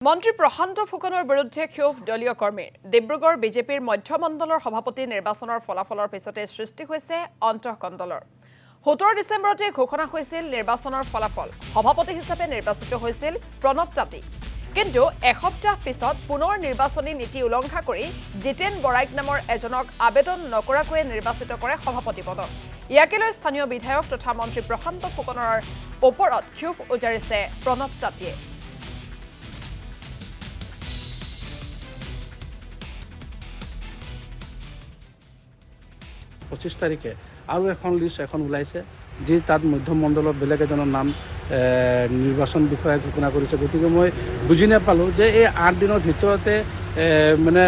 মন্ত্ৰী প্ৰশান্ত ফুকনৰ বিৰুদ্ধে ক্ষোভ দলীয় কৰ্মীৰ ডিব্ৰুগড় বিজেপিৰ মধ্যমণ্ডলৰ সভাপতি নিৰ্বাচনৰ ফলাফলৰ পিছতে সৃষ্টি হৈছে অন্তঃকণ্ডলৰ 17 ডিচেম্বৰতে ঘোষণা হৈছিল নিৰ্বাচনৰ ফলাফল সভাপতি হিচাপে নিৰ্বাচিত হৈছিল প্ৰণৱ তাঁতী কিন্তু এসপ্তাহ পিছত পুনৰ নিৰ্বাচনী নীতি উলংঘা কৰি জিতেন বৰাইক নামৰ এজনক আবেদন নকৰাকৈ নিৰ্বাচিত কৰে সভাপতি পদত ইয়াকে লৈ স্থানীয় বিধায়ক তথা মন্ত্ৰী প্ৰশান্ত ফুকনৰ ওপৰত ক্ষোভ উজাৰিছে প্ৰণৱ তাঁতীয়ে 25 তাৰিখে আৰু এখন লিষ্ট এখন ওলাইছে যি তাত মধ্যমণ্ডলৰ বেলেগ এজনৰ নাম নিৰ্বাচন বিষয়াক ঘোষণা কৰিছে গতিকে মই বুজি নাপালোঁ যে এই 8 দিনৰ ভিতৰতে মানে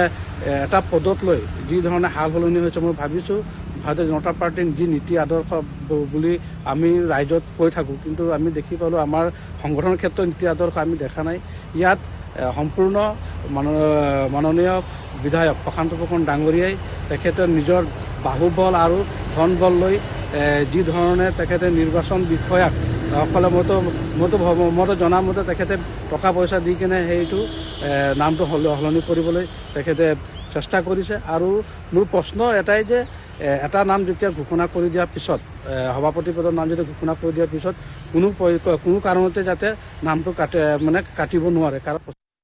এটা পদত লৈ যি ধৰণে হাল সলনি হৈছে মই ভাবিছোঁ ভাৰতীয় জনতা পাৰ্টিৰ যি নীতি আদৰ্শ বুলি আমি ৰাইজত কৈ থাকোঁ কিন্তু আমি দেখি পালোঁ আমাৰ সংগঠনৰ ক্ষেত্ৰত নীতি আদৰ্শ আমি দেখা নাই ইয়াত সম্পূৰ্ণ মাননীয় বিধায়ক প্ৰশান্ত ফুকন ডাঙৰীয়াই তেখেতে নিজৰ বাহুবল আৰু ধনবল লৈ যি ধৰণে তেখেতে নিৰ্বাচন বিষয়াক মইতো জনামতে তেখেতে টকা পইচা দি কিনে সেইটো নামটো সলনি কৰিবলৈ তেখেতে চেষ্টা কৰিছে আৰু মোৰ প্ৰশ্ন এটাই যে এটা নাম যেতিয়া ঘোষণা কৰি দিয়াৰ পিছত সভাপতি পদৰ নাম যেতিয়া ঘোষণা কৰি দিয়াৰ পিছত কোনো কাৰণতে যাতে নামটো কাটিব নোৱাৰে কাৰণ